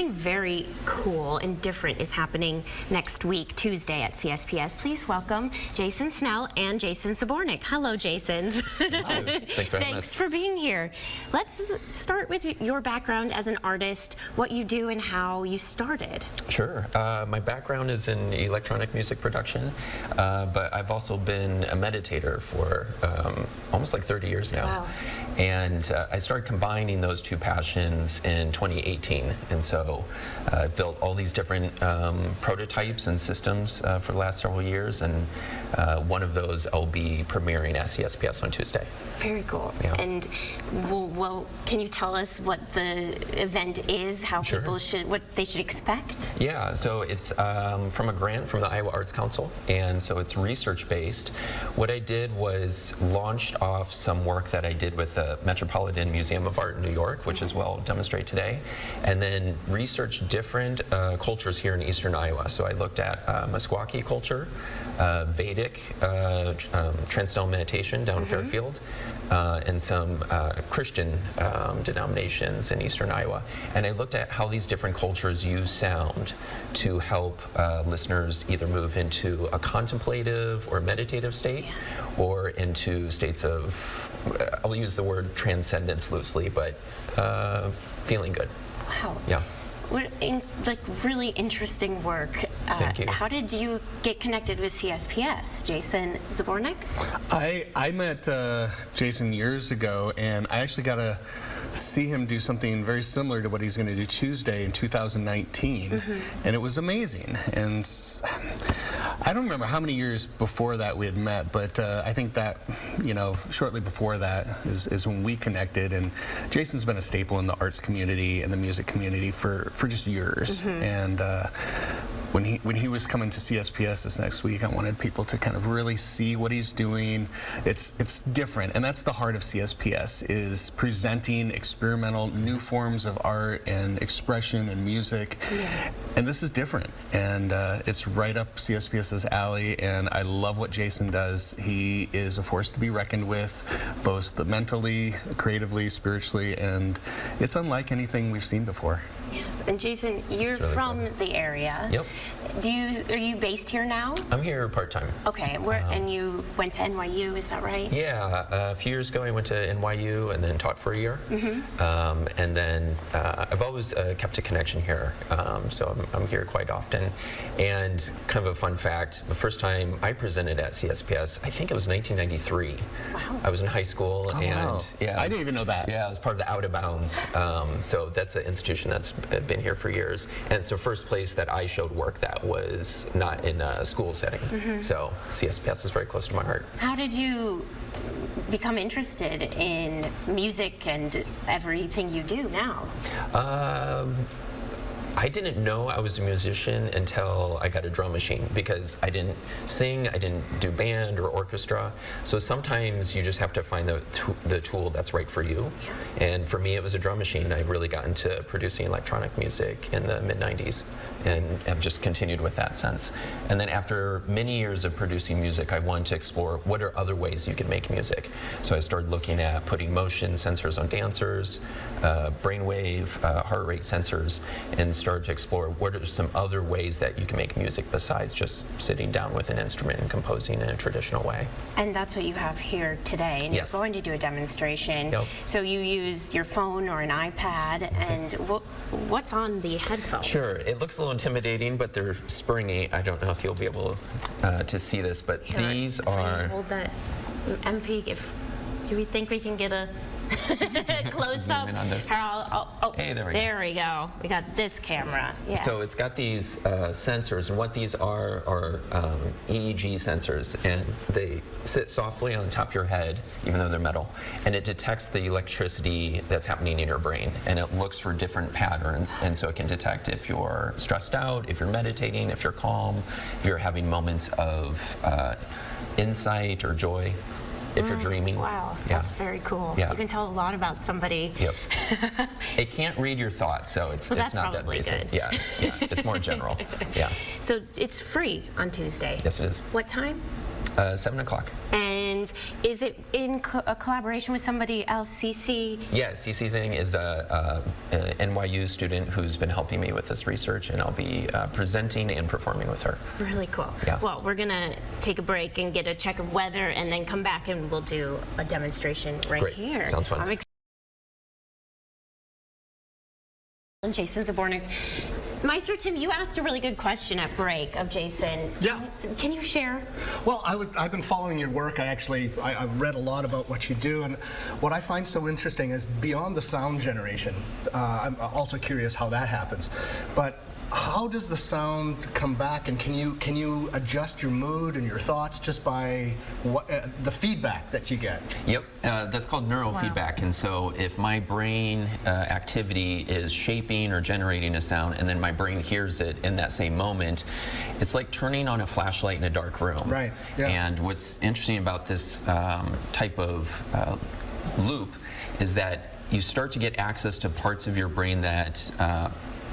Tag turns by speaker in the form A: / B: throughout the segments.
A: something very cool and different is happening next week, Tuesday at CSPS. Please welcome Jason Snell and Jason Zabornik. Hello, Jasons.
B: Hi. Thanks for having us.
A: Thanks for being here. Let's start with your background as an artist, what you do and how you started.
B: Sure. My background is in electronic music production, but I've also been a meditator for almost like 30 years now.
A: Wow.
B: And I started combining those two passions in 2018. And so I've built all these different prototypes and systems for the last several years. And one of those I'll be premiering at CSPS on Tuesday.
A: Very cool.
B: Yeah.
A: And well, can you tell us what the event is, how
B: Sure.
A: people should, what they should expect?
B: Yeah, so it's from a grant from the Iowa Arts Council, and so it's research-based. What I did was launched off some work that I did with the Metropolitan Museum of Art in New York, which is well demonstrated today, and then researched different cultures here in eastern Iowa. So I looked at Meskwaki culture, Vedic Transcendental meditation down in Fairfield, and some Christian denominations in eastern Iowa. And I looked at how these different cultures use sound to help listeners either move into a contemplative or meditative state, or into states of, I'll use the word transcendence loosely, but feeling good.
A: Wow.
B: Yeah.
A: Like really interesting work.
B: Thank you.
A: How did you get connected with CSPS, Jason Zabornik?
C: I met Jason years ago, and I actually got to see him do something very similar to what he's going to do Tuesday in 2019, and it was amazing. And I don't remember how many years before that we had met, but I think that, you know, shortly before that is when we connected. And Jason's been a staple in the arts community and the music community for just years. And when he was coming to CSPS this next week, I wanted people to kind of really see what he's doing. It's different, and that's the heart of CSPS, is presenting experimental new forms of art and expression and music.
A: Yes.
C: And this is different, and it's right up CSPS's alley, and I love what Jason does. He is a force to be reckoned with, both mentally, creatively, spiritually, and it's unlike anything we've seen before.
A: Yes. And Jason, you're
B: really
A: from
B: fun.
A: the area.
B: Yep.
A: Are you based here now?
B: I'm here part-time.
A: Okay. And you went to NYU, is that right?
B: Yeah, a few years ago I went to NYU and then taught for a year. And then I've always kept a connection here, so I'm here quite often. And kind of a fun fact, the first time I presented at CSPS, I think it was 1993.
A: Wow.
B: I was in high school,
C: Oh,
B: and
C: wow.
B: yeah,
C: I didn't even know that.
B: Yeah, I was part of the Out of Bounds. So that's an institution that's been here for years. And it's the first place that I showed work that was not in a school setting. So CSPS is very close to my heart.
A: How did you become interested in music and everything you do now?
B: I didn't know I was a musician until I got a drum machine, because I didn't sing, I didn't do band or orchestra. So sometimes you just have to find the tool that's right for you. And for me, it was a drum machine. I really got into producing electronic music in the mid-90s and have just continued with that since. And then after many years of producing music, I wanted to explore what are other ways you can make music. So I started looking at putting motion sensors on dancers, brainwave, heart rate sensors, and started to explore what are some other ways that you can make music besides just sitting down with an instrument and composing in a traditional way.
A: And that's what you have here today. And
B: Yes.
A: you're going to do a demonstration.
B: Yep.
A: So you use your phone or an iPad, and what's on the headphones?
B: Sure, it looks a little intimidating, but they're springy. I don't know if you'll be able to see this, but
A: Here,
B: these
A: if I
B: are...
A: hold that MP. Do we think we can get a close up?
B: in on this.
A: Here,
B: Hey, there we go.
A: we go. We got this camera. Yes.
B: So it's got these sensors, and what these are EEG sensors, and they sit softly on the top of your head, even though they're metal, and it detects the electricity that's happening in your brain, and it looks for different patterns, and so it can detect if you're stressed out, if you're meditating, if you're calm, if you're having moments of insight or joy, if you're dreaming.
A: Wow,
B: Yeah.
A: that's very cool.
B: Yeah.
A: You can tell a lot about somebody.
B: Yep. It can't read your thoughts, so it's
A: Well, that's
B: not that
A: probably
B: basic.
A: good.
B: Yeah, it's more general. Yeah.
A: So it's free on Tuesday.
B: Yes, it is.
A: What time?
B: 7 o'clock.
A: And And is it in a collaboration with somebody else, Cece?
B: Yeah, Cece Zhang is a NYU student who's been helping me with this research, and I'll be presenting and performing with her.
A: Really cool.
B: Yeah.
A: Well, we're going to take a break and get a check of weather and then come back and we'll do a demonstration right
B: Great.
A: here.
B: Sounds fun.
A: I'm excited. Jason Zabornik. Maestro Tim, you asked a really good question at break of Jason.
D: Yeah.
A: Can you share?
D: Well, I've been following your work. I've read a lot about what you do, and what I find so interesting is beyond the sound generation. I'm also curious how that happens, but how does the sound come back, and can you adjust your mood and your thoughts just by the feedback that you get?
B: Yep, that's called neurofeedback. And so if my brain activity is shaping or generating a sound, and then my brain hears it in that same moment, it's like turning on a flashlight in a dark room.
D: Right. Yeah.
B: And what's interesting about this type of loop is that you start to get access to parts of your brain that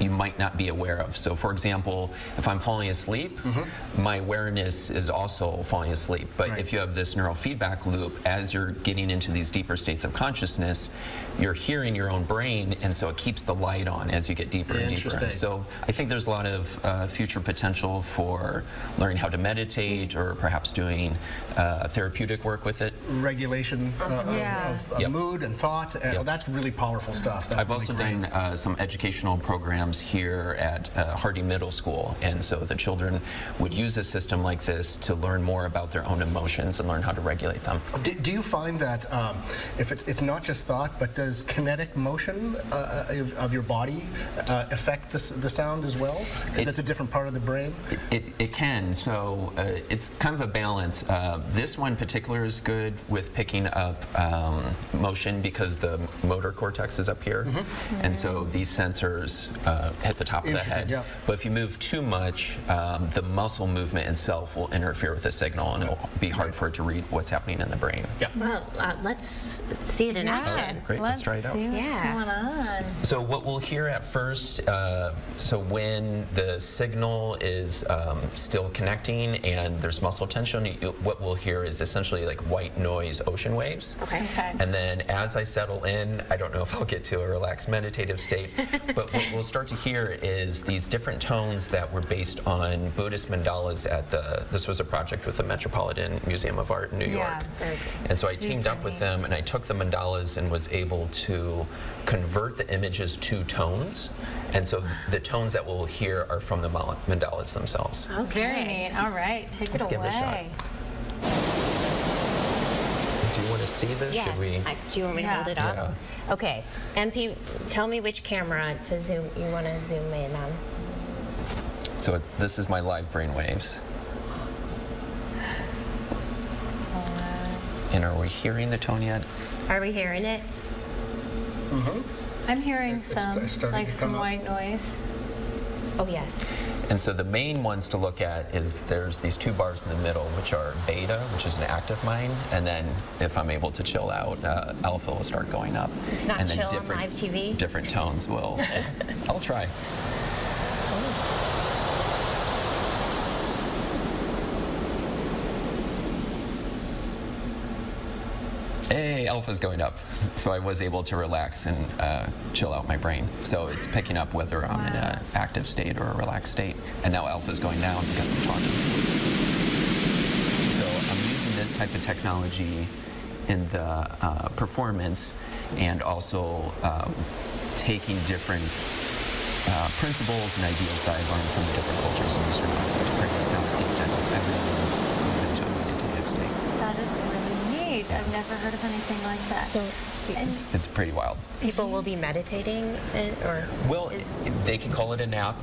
B: you might not be aware of. So for example, if I'm falling asleep, my awareness is also falling asleep. But
D: Right.
B: if you have this neurofeedback loop, as you're getting into these deeper states of consciousness, you're hearing your own brain, and so it keeps the light on as you get deeper and deeper.
D: Interesting.
B: So I think there's a lot of future potential for learning how to meditate, or perhaps doing therapeutic work with it.
D: Regulation of
B: Yep.
D: mood and thought.
B: Yep.
D: That's really powerful stuff. That's
B: I've
D: really
B: also
D: great.
B: done some educational programs here at Hardy Middle School, and so the children would use a system like this to learn more about their own emotions and learn how to regulate them.
D: Do you find that if it's not just thought, but does kinetic motion of your body affect the sound as well? Because it's a different part of the brain?
B: It can, so it's kind of a balance. This one in particular is good with picking up motion because the motor cortex is up here, and so these sensors hit the top of the head.
D: Interesting, yeah.
B: But if you move too much, the muscle movement itself will interfere with the signal, and it'll be hard for it to read what's happening in the brain.
D: Yeah.
A: Well, let's see it in action.
B: Great, let's try it out.
E: See what's
A: Yeah.
E: going on.
B: So what we'll hear at first, so when the signal is still connecting and there's muscle tension, what we'll hear is essentially like white noise ocean waves.
A: Okay.
B: And then as I settle in, I don't know if I'll get to a relaxed meditative state, but what we'll start to hear is these different tones that were based on Buddhist mandalas at this was a project with the Metropolitan Museum of Art in New York.
A: very
B: And so I teamed up with them, and I took the mandalas and was able to convert the images to tones. And so the tones that we'll hear are from the mandalas themselves.
E: Very neat. All right, take
B: Let's
E: it
B: give it a shot.
E: away.
B: Do you want to see this?
A: Yes.
B: Should we?
A: Do you want me to hold it up?
B: Yeah.
A: Okay. MP, tell me which camera to zoom. You want to zoom in on?
B: So this is my live brain waves. And are we hearing the tone yet?
A: Are we hearing it?
E: I'm hearing
D: It's
E: some,
D: starting
E: like
D: to
E: some
D: come up.
E: white noise.
A: Oh yes.
B: And so the main ones to look at is there's these two bars in the middle, which are beta, which is an active mind, and then if I'm able to chill out, alpha will start going up.
A: It's not
B: and then
A: chill on live TV?
B: Different tones will. I'll try. Hey, alpha's going up. So I was able to relax and chill out my brain. So it's picking up whether I'm in an active state or a relaxed state. And now alpha's going down because I'm talking. So I'm using this type of technology in the performance, and also taking different principles and ideas that I learned from the different cultures in this room to create a soundscape that everyone move into a meditative state.
E: That is really neat. I've never heard of anything like that.
A: So
B: It's pretty wild.
A: people will be meditating, or
B: Well, they can call it a nap.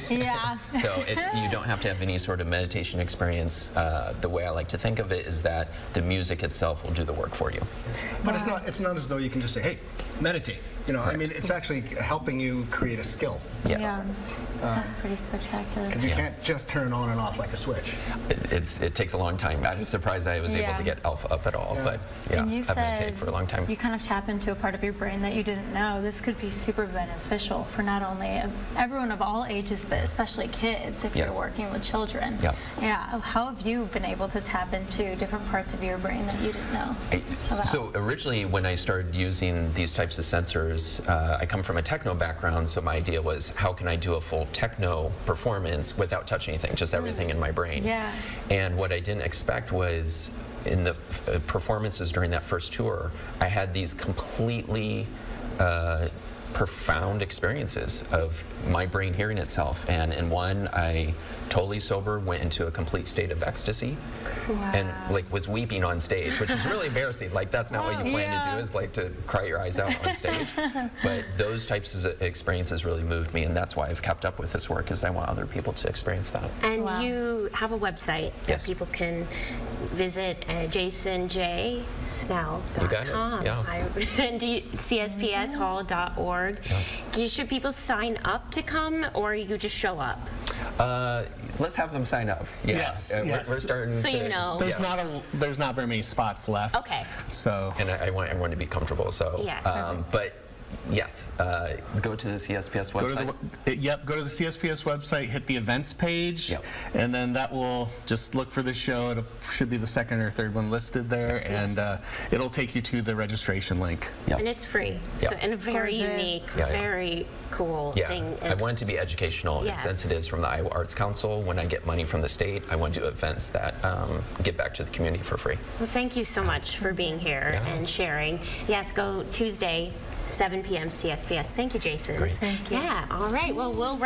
E: Yeah.
B: So you don't have to have any sort of meditation experience. The way I like to think of it is that the music itself will do the work for you.
D: But it's not as though you can just say, hey, meditate. You know, I mean, it's actually helping you create a skill.
B: Yes.
E: Yeah. That's pretty spectacular.
D: Because you can't just turn on and off like a switch.
B: It takes a long time. I'm surprised I was able
E: Yeah.
B: to get alpha up at all,
D: Yeah.
B: but yeah,
E: And you
B: I've meditated
E: said
B: for a long time.
E: you kind of tap into a part of your brain that you didn't know. This could be super beneficial for not only everyone of all ages, but especially kids if
B: Yes.
E: you're working with children.
B: Yep.
E: Yeah. How have you been able to tap into different parts of your brain that you didn't know about?
B: So originally when I started using these types of sensors, I come from a techno background, so my idea was how can I do a full techno performance without touching anything, just everything in my brain.
E: Yeah.
B: And what I didn't expect was in the performances during that first tour, I had these completely profound experiences of my brain hearing itself. And in one, I totally sober went into a complete state of ecstasy and like was weeping on stage, which is really embarrassing. Like that's not what you plan to do, is like to cry your eyes out on stage. But those types of experiences really moved me, and that's why I've kept up with this work, is I want other people to experience that.
A: And
E: Wow.
A: you have a website that
B: Yes.
A: people can visit, jasonjsnell.com.
B: You got it, yeah.
A: And cspshall.org. Should people sign up to come, or you just show up?
B: Let's have them sign up. Yeah.
C: Yes, yes.
B: We're starting
A: So
B: to,
A: you know.
C: There's not very many spots left.
A: Okay.
C: So
B: and I want everyone to be comfortable. So,
A: Yes.
B: but yes, go to the CSPS
C: go to
B: website.
C: go to the CSPS website, hit the events page,
B: Yep.
C: and then that will just look for the show. It should be the second or third one listed there, and it'll take you to the registration link.
B: Yep.
A: And it's free.
B: Yeah.
A: So, and a very
E: Gorgeous.
A: unique,
B: Yeah, yeah.
A: very cool
B: Yeah,
A: thing.
B: I want it to be educational.
A: Yes.
B: Since it is from the Iowa Arts Council, when I get money from the state, I want to do events that give back to the community for free.
A: Well, thank you so much for being here
B: Yeah.
A: and sharing. Yes, go Tuesday, 7 p.m. CSPS. Thank you, Jason.
B: Great.
E: Thank you.
A: Yeah, all right. Well, we'll